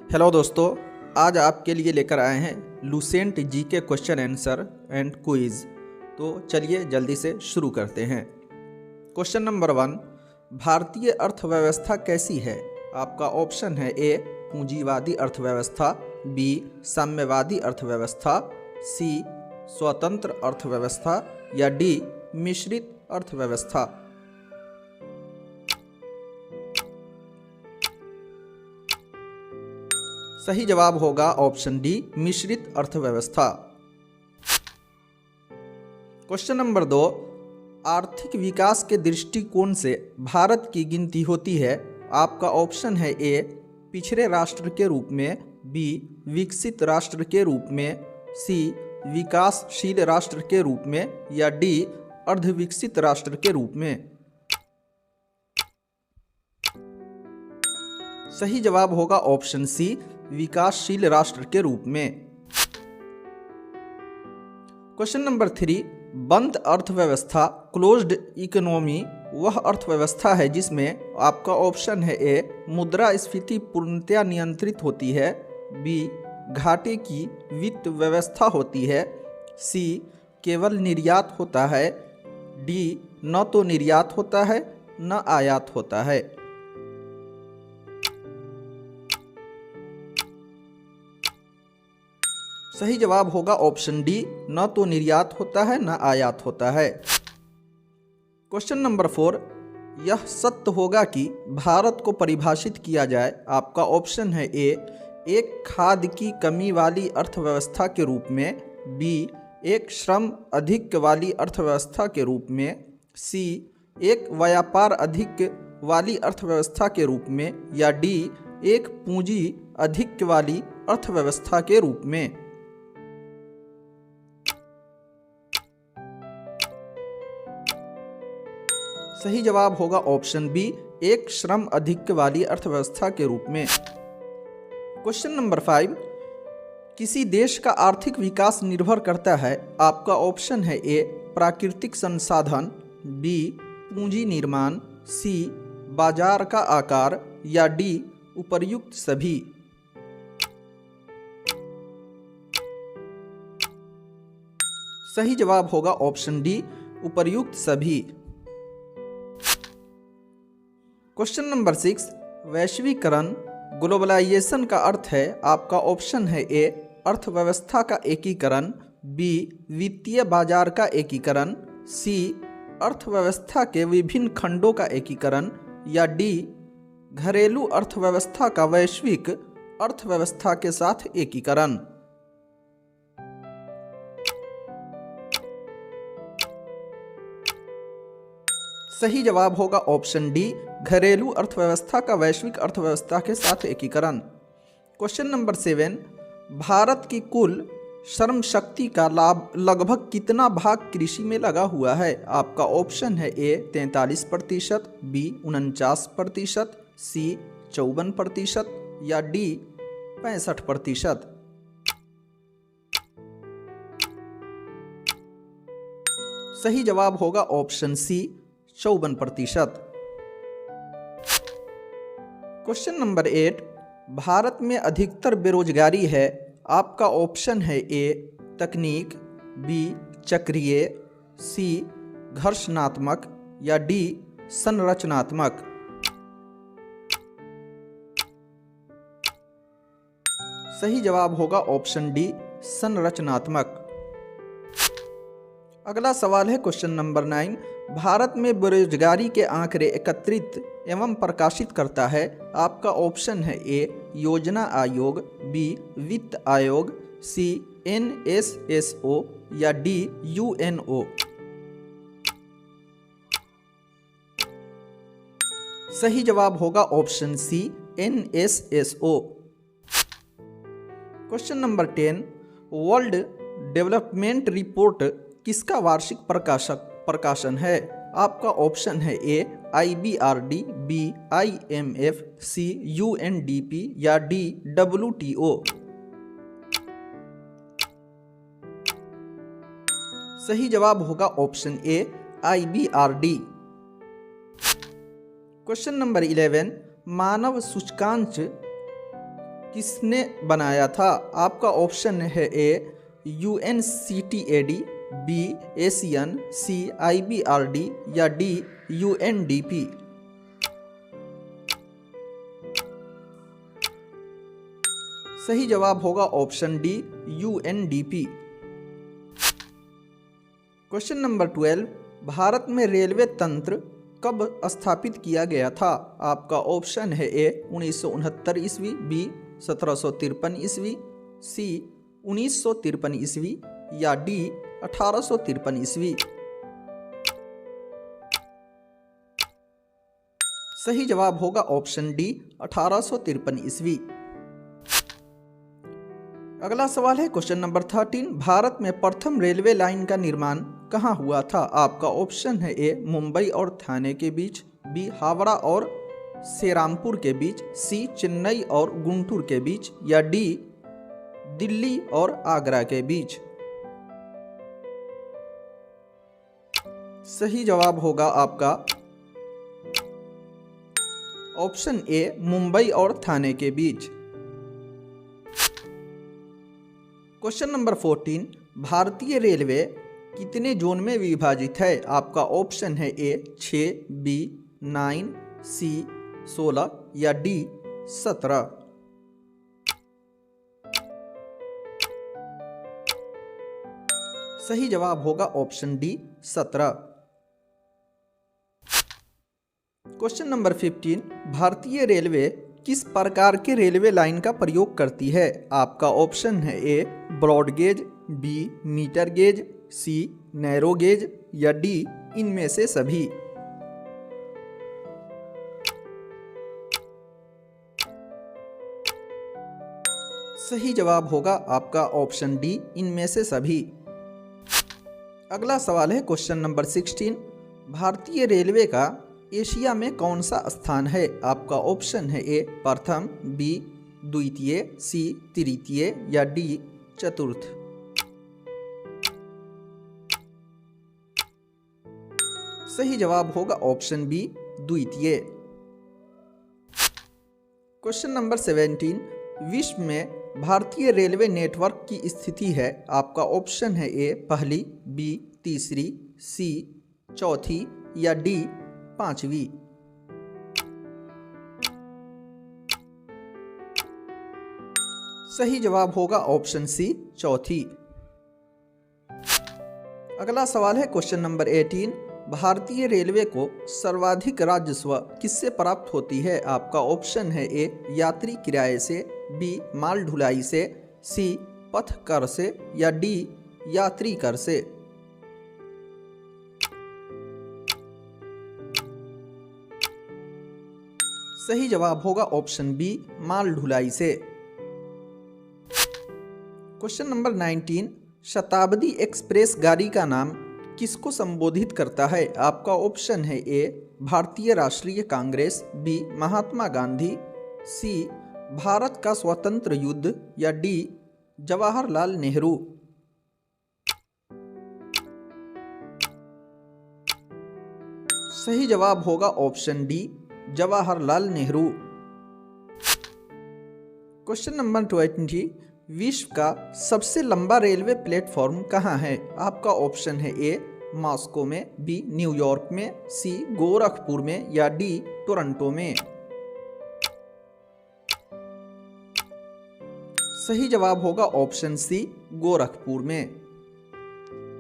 Hello दोस्तों, आज आपके लिए लेकर आए हैं लूसेंट जी के क्वेश्चन आंसर एंड क्विज। तो चलिए जल्दी से शुरू करते हैं। क्वेश्चन नंबर 1, भारतीय अर्थव्यवस्था कैसी है? आपका ऑप्शन है ए पूंजीवादी अर्थव्यवस्था, बी साम्यवादी अर्थव्यवस्था, सी स्वतंत्र अर्थव्यवस्था या डी मिश्रित अर्थव्यवस्था। सही जवाब होगा ऑप्शन डी मिश्रित अर्थव्यवस्था। क्वेश्चन नंबर 2, आर्थिक विकास के दृष्टिकोण से भारत की गिनती होती है। आपका ऑप्शन है ए पिछड़े राष्ट्र के रूप में, बी विकसित राष्ट्र के रूप में, सी विकासशील राष्ट्र के रूप में या डी अर्धविकसित राष्ट्र के रूप में। सही जवाब होगा ऑप्शन सी विकासशील राष्ट्र के रूप में। क्वेश्चन नंबर 3, बंद अर्थव्यवस्था क्लोज्ड इकोनॉमी वह अर्थव्यवस्था है जिसमें आपका ऑप्शन है ए मुद्रास्फीति पूर्णतया नियंत्रित होती है, बी घाटे की वित्त व्यवस्था होती है, सी केवल निर्यात होता है, डी न तो निर्यात होता है न आयात होता है। सही जवाब होगा ऑप्शन डी न तो निर्यात होता है न आयात होता है। क्वेश्चन नंबर 4, यह सत्य होगा कि भारत को परिभाषित किया जाए। आपका ऑप्शन है ए एक खाद्य की कमी वाली अर्थव्यवस्था के रूप में, बी एक श्रम अधिक वाली अर्थव्यवस्था के रूप में, सी एक व्यापार अधिक वाली अर्थव्यवस्था के रूप में या डी एक पूंजी अधिक वाली अर्थव्यवस्था के रूप में। सही जवाब होगा ऑप्शन बी एक श्रम अधिक्य वाली अर्थव्यवस्था के रूप में। क्वेश्चन नंबर 5, किसी देश का आर्थिक विकास निर्भर करता है। आपका ऑप्शन है ए प्राकृतिक संसाधन, बी पूंजी निर्माण, सी बाजार का आकार या डी उपर्युक्त सभी। सही जवाब होगा ऑप्शन डी उपर्युक्त सभी। क्वेश्चन नंबर 6, वैश्वीकरण ग्लोबलाइजेशन का अर्थ है। आपका ऑप्शन है ए अर्थव्यवस्था का एकीकरण, बी वित्तीय बाजार का एकीकरण, सी अर्थव्यवस्था के विभिन्न खंडों का एकीकरण या डी घरेलू अर्थव्यवस्था का वैश्विक अर्थव्यवस्था के साथ एकीकरण। सही जवाब होगा ऑप्शन डी घरेलू अर्थव्यवस्था का वैश्विक अर्थव्यवस्था के साथ एकीकरण। क्वेश्चन नंबर 7, भारत की कुल श्रम शक्ति का लाभ लगभग कितना भाग कृषि में लगा हुआ है? आपका ऑप्शन है ए 43%, बी 49%, सी 54% या डी 65%। सही जवाब होगा ऑप्शन सी 54%। क्वेश्चन नंबर 8, भारत में अधिकतर बेरोजगारी है। आपका ऑप्शन है ए तकनीक, बी चक्रीय, सी घर्षणात्मक या डी संरचनात्मक। सही जवाब होगा ऑप्शन डी संरचनात्मक। अगला सवाल है क्वेश्चन नंबर 9, भारत में बेरोजगारी के आंकड़े एकत्रित एवं प्रकाशित करता है। आपका ऑप्शन है ए योजना आयोग, बी वित्त आयोग, सी NSSO या डी UNO। सही जवाब होगा option C NSSO। Question number 10, world development report किसका वार्षिक प्रकाशन है? आपका ऑप्शन है A IBRD, B IMF, C UNDP या डी WTO। सही जवाब होगा option A IBRD। Question number 11, मानव सूचकांक किसने बनाया था? आपका ऑप्शन है A UNCTAD, B Asian, C IBRD या डी UNDP। सही जवाब होगा option D UNDP। Question number 12, Bharat में रेलवे तंत्र कब स्थापित किया गया था? आपका ऑप्शन है ए 1969 ईस्वी, बी 1753 ईस्वी, सी 1953 ईस्वी या डी 1853 ईस्वी। सही जवाब होगा ऑप्शन डी 1853 ईस्वी। अगला सवाल है क्वेश्चन नंबर 13, भारत में प्रथम रेलवे लाइन का निर्माण कहाँ हुआ था? आपका ऑप्शन है ए मुंबई और थाने के बीच, बी हावड़ा और सेरामपुर के बीच, सी चेन्नई और गुंटूर के बीच या डी दिल्ली और आगरा के बीच। सही जवाब होगा आपका ऑप्शन ए मुंबई और थाने के बीच। क्वेश्चन नंबर 14, भारतीय रेलवे कितने जोन में विभाजित है? आपका ऑप्शन है ए 6, बी 9, सी 16 या डी 17। सही जवाब होगा ऑप्शन डी 17। क्वेश्चन नंबर 15, भारतीय रेलवे किस प्रकार के रेलवे लाइन का प्रयोग करती है? आपका ऑप्शन है A broad gauge, B metre gauge, C narrow gauge या डी इनमें से सभी। सही जवाब होगा आपका ऑप्शन डी इनमें से सभी। अगला सवाल है क्वेश्चन नंबर 16, भारतीय रेलवे का एशिया में कौन सा स्थान है? आपका ऑप्शन है ए प्रथम, बी द्वितीय, सी तृतीय या डी चतुर्थ। सही जवाब होगा ऑप्शन बी द्वितीय। क्वेश्चन नंबर 17, विश्व में भारतीय रेलवे नेटवर्क की स्थिति है? आपका ऑप्शन है ए पहली, बी तीसरी, सी चौथी या डी पांचवी। सही जवाब होगा ऑप्शन सी चौथी। अगला सवाल है क्वेश्चन नंबर 18, भारतीय रेलवे को सर्वाधिक राजस्व किससे प्राप्त होती है? आपका ऑप्शन है ए यात्री किराए से, बी माल ढुलाई से, सी पथ कर से या डी यात्री कर से। सही जवाब होगा ऑप्शन बी माल ढुलाई से। क्वेश्चन नंबर 19, शताब्दी एक्सप्रेस गाड़ी का नाम किसको संबोधित करता है? आपका ऑप्शन है ए भारतीय राष्ट्रीय कांग्रेस, बी महात्मा गांधी, सी भारत का स्वतंत्र युद्ध या डी जवाहरलाल नेहरू। सही जवाब होगा option D Jawaharlal Nehru. Question number 20, विश्व का सबसे लंबा रेलवे प्लेटफॉर्म कहाँ है? आपका ऑप्शन है ए मॉस्को में, बी न्यूयॉर्क में, सी गोरखपुर में या डी टोरंटो में। सही जवाब होगा ऑप्शन सी गोरखपुर में।